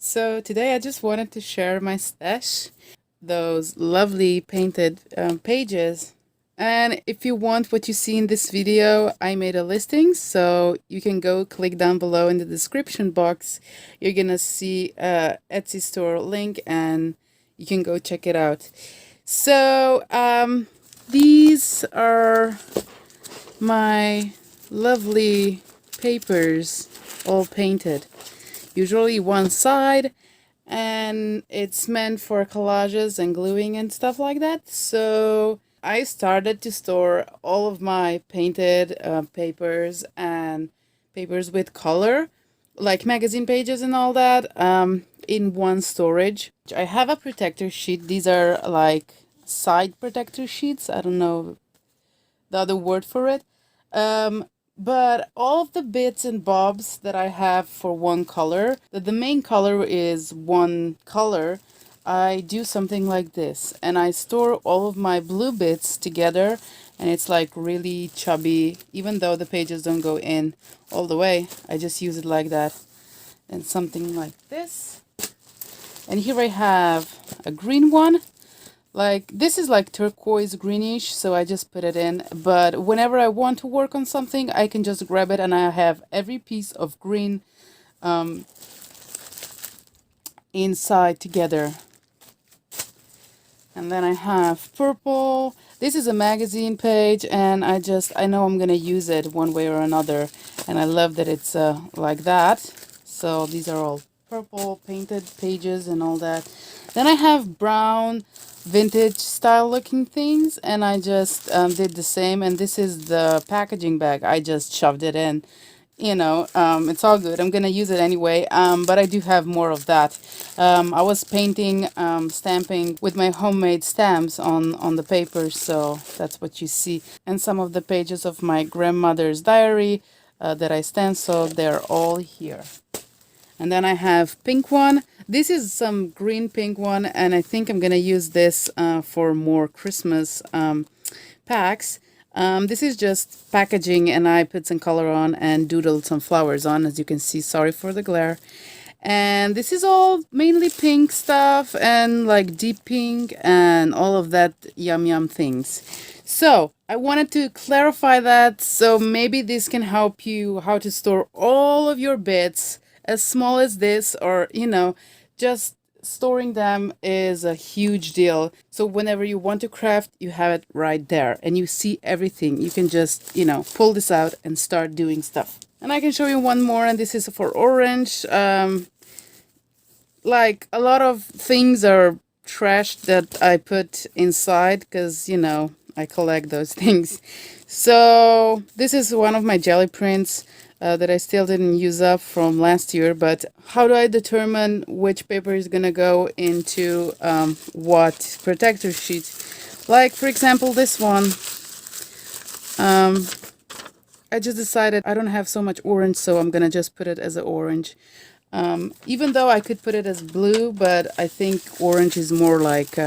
So today I just wanted to share my stash, those lovely painted pages. And if you want what you see in this video, I made a listing, so you can go click down below in the description box. You're gonna see a Etsy store link and you can go check it out. So these are my lovely papers, all painted. Usually one side, and it's meant for collages and gluing and stuff like that. So I started to store all of my painted papers and papers with color, like magazine pages and all that, in one storage. I have a protector sheet. These are like side protector sheets. I don't know the other word for it. But all of the bits and bobs that I have for one color, that the main color is one color, I do something like this. And I store all of my blue bits together, and it's like really chubby. Even though the pages don't go in all the way, I just use it like that. And something like this. And here I have a green one. Like, this is like turquoise greenish, so I just put it in. But whenever I want to work on something, I can just grab it, and I have every piece of green inside together. And then I have purple. This is a magazine page, and I know I'm gonna use it one way or another, and I love that it's like that. So these are all purple painted pages and all that. Then I have brown vintage style looking things, and I just did the same. And this is the packaging bag. I just shoved it in, it's all good. I'm gonna use it anyway, but I do have more of that. I was painting, stamping with my homemade stamps on the paper, so that's what you see. And some of the pages of my grandmother's diary that I stenciled, they're all here. And then I have pink one. This is some green pink one, and I think I'm gonna use this for more Christmas packs. This is just packaging, and I put some color on and doodled some flowers on, as you can see. Sorry for the glare. And this is all mainly pink stuff, and like deep pink and all of that yum things. So I wanted to clarify that, so maybe this can help you how to store all of your bits, as small as this, or just storing them is a huge deal. So whenever you want to craft, you have it right there and you see everything. You can just pull this out and start doing stuff. And I can show you one more, and this is for orange. Like, a lot of things are trash that I put inside because I collect those things. So this is one of my jelly prints that I still didn't use up from last year. But how do I determine which paper is gonna go into what protector sheet? Like, for example, this one. I just decided I don't have so much orange, so I'm gonna just put it as an orange. Even though I could put it as blue, but I think orange is more like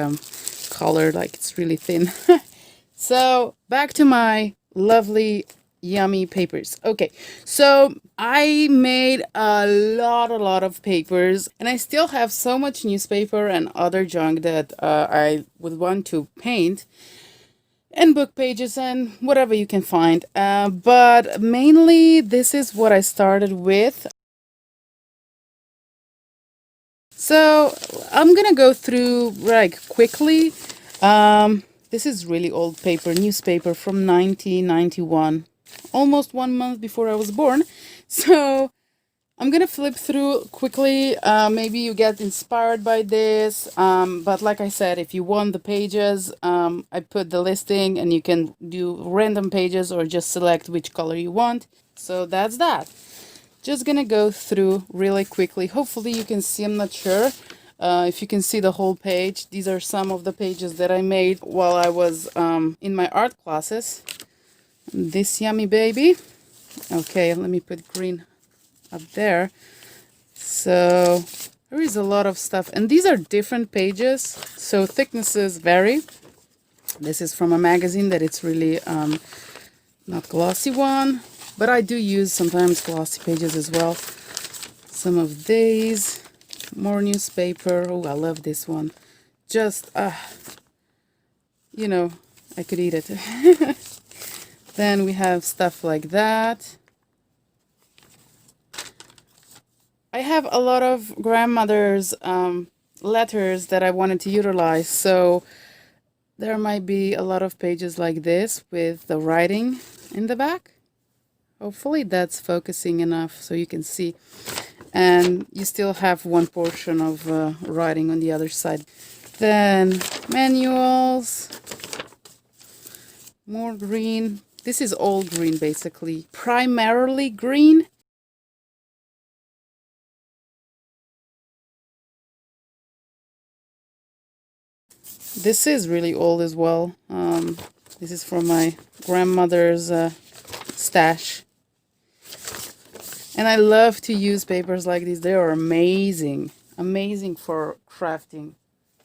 color, like it's really thin. So back to my lovely yummy papers. Okay, so I made a lot of papers, and I still have so much newspaper and other junk that I would want to paint, and book pages and whatever you can find, but mainly this is what I started with. So I'm gonna go through like quickly. This is really old paper, newspaper from 1991, almost 1 month before I was born. So I'm gonna flip through quickly. Maybe you get inspired by this, but like I said, if you want the pages, I put the listing, and you can do random pages or just select which color you want. So that's that. Just gonna go through really quickly. Hopefully you can see. I'm not sure if you can see the whole page. These are some of the pages that I made while I was in my art classes. This yummy baby. Okay, let me put green up there. So there is a lot of stuff, and these are different pages, so thicknesses vary. This is from a magazine that it's really not glossy one, but I do use sometimes glossy pages as well. Some of these, More newspaper. Oh, I love this one. Just, you know, I could eat it. Then we have stuff like that. I have a lot of grandmother's letters that I wanted to utilize, so there might be a lot of pages like this with the writing in the back. Hopefully that's focusing enough so you can see. And you still have one portion of writing on the other side. Then manuals, more green. This is all green basically, primarily green. This is really old as well. This is from my grandmother's stash. And I love to use papers like these. They are amazing. Amazing for crafting.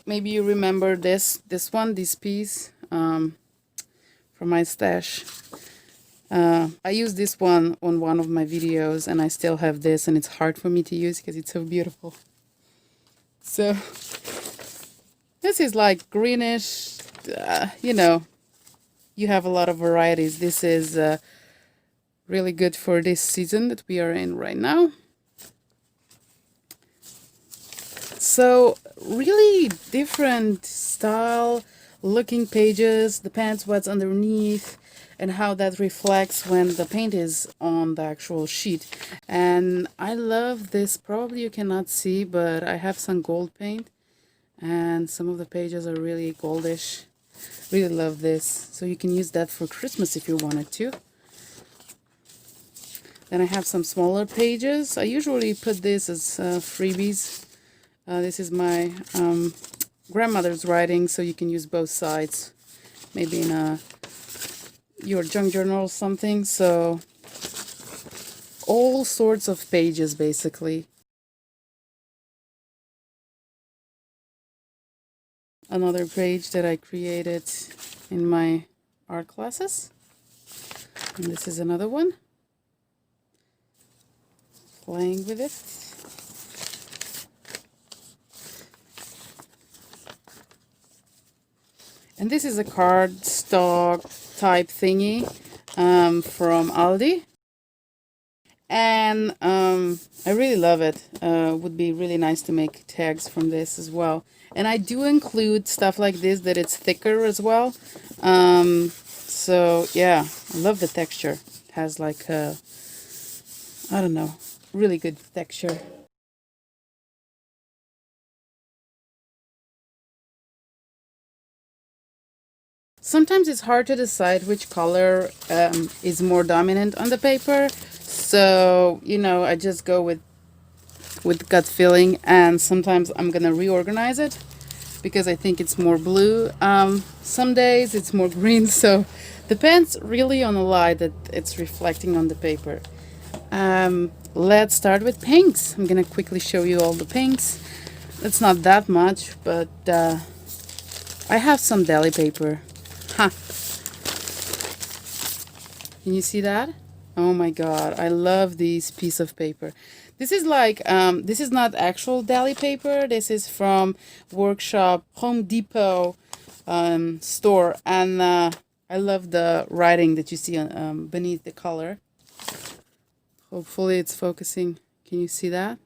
Maybe you remember this piece from my stash. I used this one on one of my videos, and I still have this, and it's hard for me to use because it's so beautiful. So this is like greenish, you know, you have a lot of varieties. This is really good for this season that we are in right now. So really different style looking pages, depends what's underneath and how that reflects when the paint is on the actual sheet. And I love this. Probably you cannot see, but I have some gold paint and some of the pages are really goldish. Really love this. So you can use that for Christmas if you wanted to. Then I have some smaller pages. I usually put this as freebies. This is my grandmother's writing, so you can use both sides. Maybe in your junk journal or something. So all sorts of pages basically. Another page that I created in my art classes. And this is another one. Playing with it. And this is a cardstock type thingy from Aldi. And I really love it. Would be really nice to make tags from this as well. And I do include stuff like this that it's thicker as well. So yeah, I love the texture. It has like a, I don't know, really good texture. Sometimes it's hard to decide which color is more dominant on the paper. So, you know, I just go with gut feeling, and sometimes I'm gonna reorganize it because I think it's more blue. Some days it's more green, so depends really on the light that it's reflecting on the paper. Let's start with pinks. I'm gonna quickly show you all the pinks. It's not that much, but I have some deli paper. Ha! Can you see that? Oh my god, I love this piece of paper. This is like, this is not actual deli paper. This is from Workshop Home Depot store. And I love the writing that you see beneath the color. Hopefully it's focusing. Can you see that?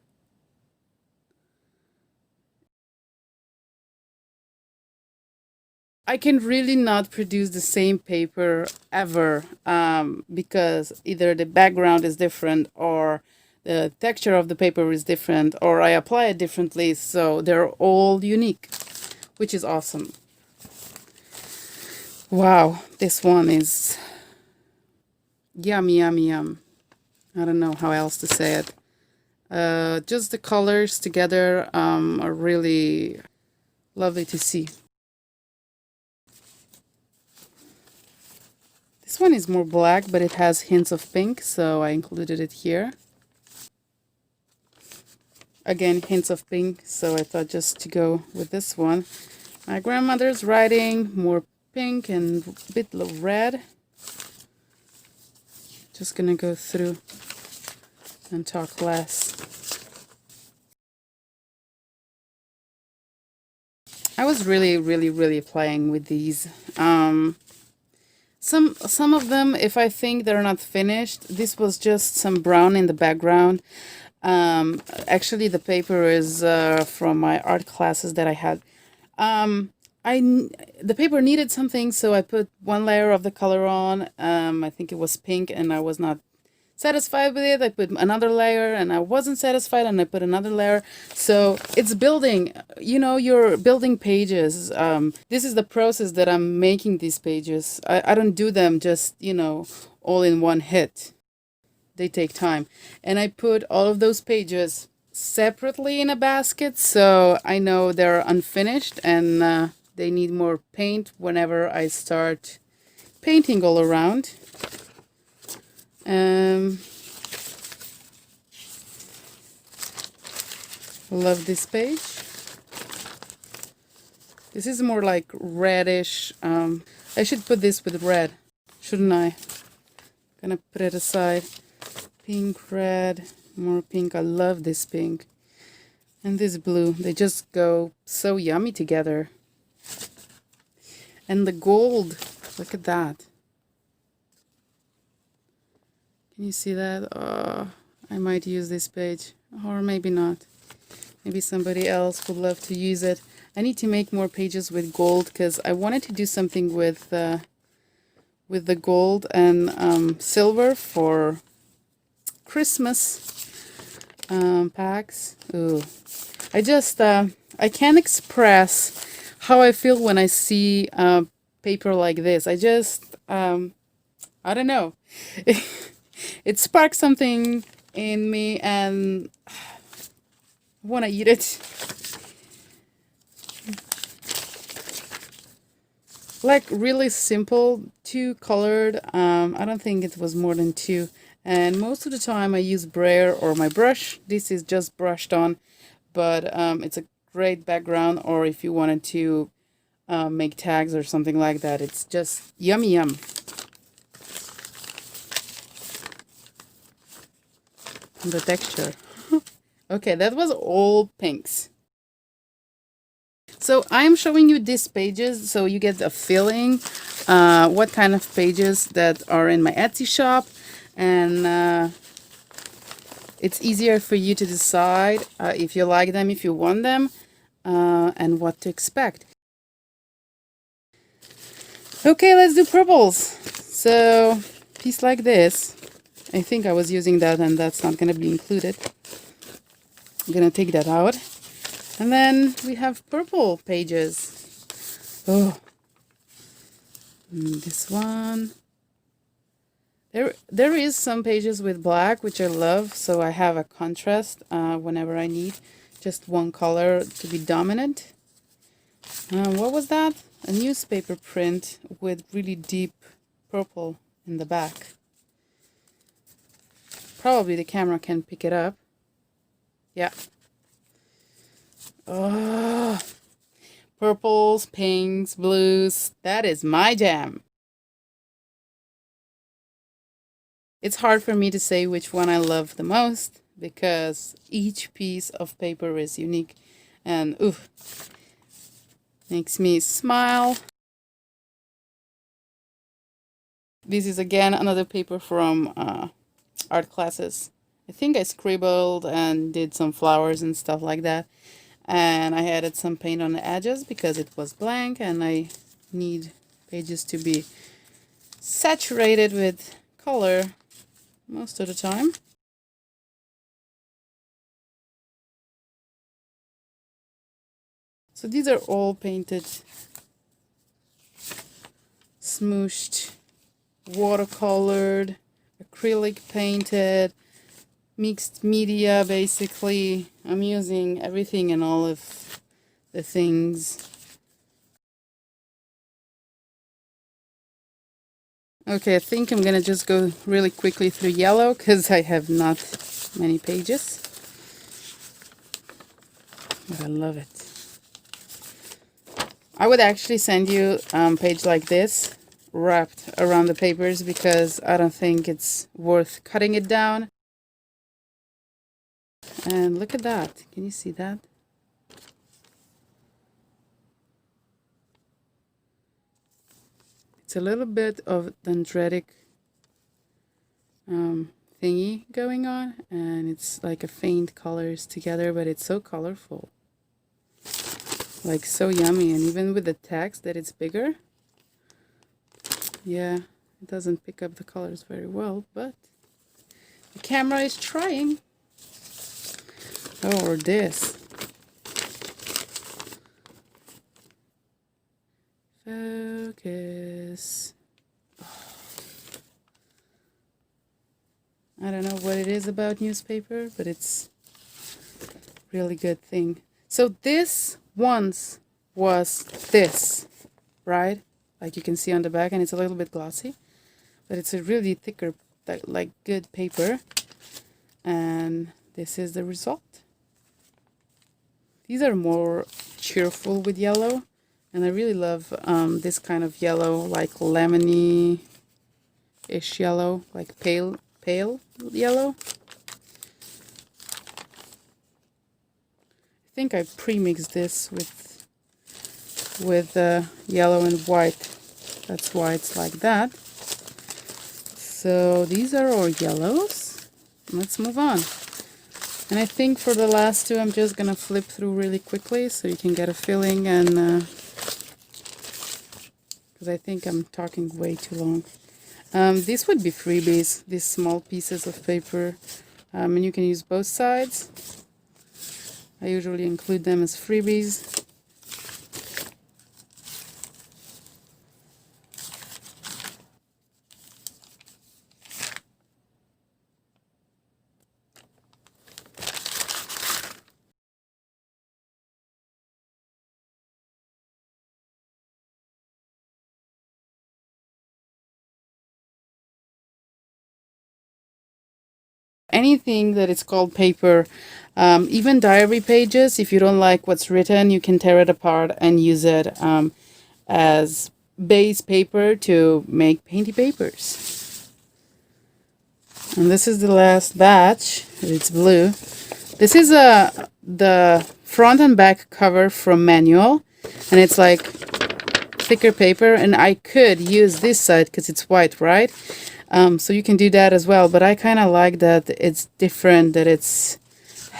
I can really not produce the same paper ever because either the background is different or the texture of the paper is different or I apply it differently. So they're all unique, which is awesome. Wow, this one is yum, yum, yum. I don't know how else to say it. Just the colors together are really lovely to see. This one is more black, but it has hints of pink, so I included it here. Again, hints of pink, so I thought just to go with this one. My grandmother's writing, more pink and a bit of red. Just gonna go through and talk less. I was really playing with these. Some of them, if I think they're not finished, this was just some brown in the background. Actually, the paper is from my art classes that I had. Um, the paper needed something, so I put one layer of the color on. I think it was pink, and I was not satisfied with it. I put another layer, and I wasn't satisfied, and I put another layer. So it's building. You know, you're building pages. This is the process that I'm making these pages. I don't do them just, you know, all in one hit. They take time. And I put all of those pages separately in a basket, so I know they're unfinished and they need more paint whenever I start painting all around. Love this page. This is more like reddish. I should put this with red, shouldn't I? Gonna put it aside. Pink, red, more pink. I love this pink. And this blue. They just go so yummy together. And the gold. Look at that. Can you see that? Oh, I might use this page. Or maybe not. Maybe somebody else would love to use it. I need to make more pages with gold because I wanted to do something with the gold and silver for Christmas packs. Ooh. I can't express how I feel when I see paper like this. I don't know. It sparks something in me and I want to eat it. Like really simple, two colored. I don't think it was more than two. And most of the time I use brayer or my brush. This is just brushed on, but it's a great background, or if you wanted to make tags or something like that, it's just yummy yum. The texture. Okay, that was all pinks. So I'm showing you these pages so you get a feeling what kind of pages that are in my Etsy shop, and it's easier for you to decide if you like them, if you want them, and what to expect. Okay, let's do purples. So piece like this. I think I was using that and that's not going to be included. I'm going to take that out. And then we have purple pages. Oh, this one. There is some pages with black, which I love, so I have a contrast whenever I need just one color to be dominant. What was that? A newspaper print with really deep purple in the back. Probably the camera can pick it up. Yeah. Oh, purples, pinks, blues. That is my jam. It's hard for me to say which one I love the most because each piece of paper is unique and oof, makes me smile. This is again another paper from art classes. I think I scribbled and did some flowers and stuff like that. And I added some paint on the edges because it was blank and I need pages to be saturated with color most of the time. So these are all painted, smooshed, watercolored, acrylic painted, mixed media basically. I'm using everything and all of the things. Okay, I think I'm gonna just go really quickly through yellow because I have not many pages. But I love it. I would actually send you a page like this wrapped around the papers because I don't think it's worth cutting it down. And look at that. Can you see that? a little bit of dendritic thingy going on, and it's like a faint colors together, but it's so colorful, like so yummy. And even with the text that it's bigger, yeah, it doesn't pick up the colors very well, but the camera is trying. Oh, or this. Focus. I don't know what it is about newspaper, but it's really good thing. So this once was this, right? Like you can see on the back, and it's a little bit glossy, but it's a really thicker, like good paper. And this is the result. These are more cheerful with yellow, and I really love this kind of yellow, like lemony-ish yellow, like pale yellow. I think I pre-mixed this with yellow and white. That's why it's like that. So these are all yellows. Let's move on. And I think for the last two, I'm just gonna flip through really quickly so you can get a feeling, and because I think I'm talking way too long. These would be freebies, these small pieces of paper, and you can use both sides. I usually include them as freebies. Anything that is called paper, even diary pages, if you don't like what's written, you can tear it apart and use it as base paper to make painty papers. And this is the last batch. It's blue. This is the front and back cover from manual, and it's like thicker paper, and I could use this side because it's white, right? So you can do that as well, but I kind of like that it's different, that it's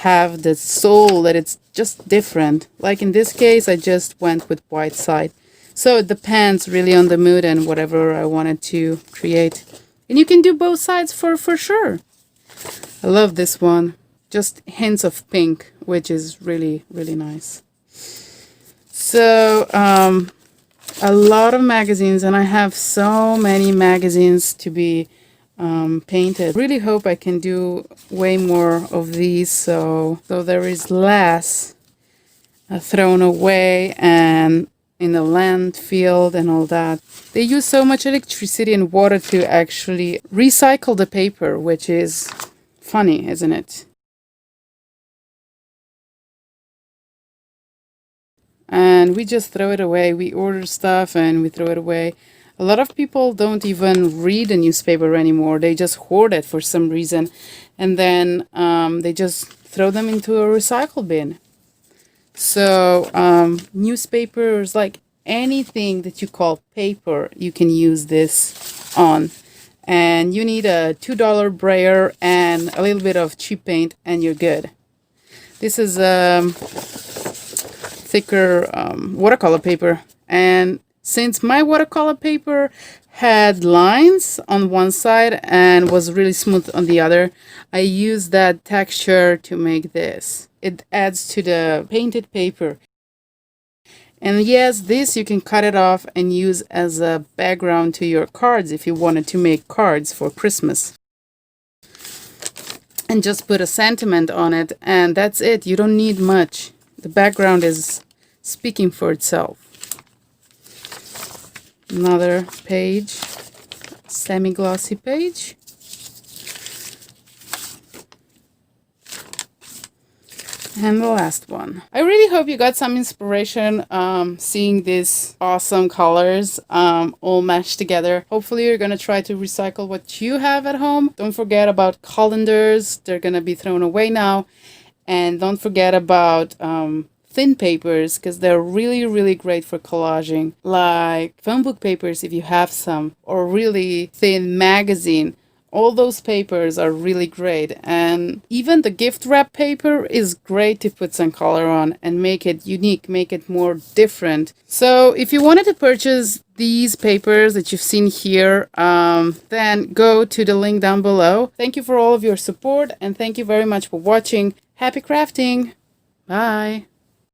have the soul, that it's just different. Like in this case, I just went with white side. So it depends really on the mood and whatever I wanted to create. And you can do both sides for sure. I love this one. Just hints of pink, which is really, really nice. So, a lot of magazines, and I have so many magazines to be painted. Really hope I can do way more of these, so there is less thrown away and in the landfill and all that. They use so much electricity and water to actually recycle the paper, which is funny, isn't it? And we just throw it away. We order stuff and we throw it away. A lot of people don't even read a newspaper anymore. They just hoard it for some reason, and then they just throw them into a recycle bin. So newspapers, like anything that you call paper, you can use this on. And you need a $2 brayer and a little bit of cheap paint, and you're good. This is thicker watercolor paper, and since my watercolor paper had lines on one side and was really smooth on the other, I used that texture to make this. It adds to the painted paper. And yes, this you can cut it off and use as a background to your cards if you wanted to make cards for Christmas. And just put a sentiment on it, and that's it. You don't need much. The background is speaking for itself. Another page, semi-glossy page. And the last one. I really hope you got some inspiration seeing these awesome colors all mashed together. Hopefully you're gonna try to recycle what you have at home. Don't forget about colanders. They're gonna be thrown away now. And don't forget about thin papers because they're really great for collaging, like phone book papers if you have some, or really thin magazine. All those papers are really great, and even the gift wrap paper is great to put some color on and make it unique, make it more different. So if you wanted to purchase these papers that you've seen here, then go to the link down below. Thank you for all of your support, and thank you very much for watching. Happy crafting! Bye!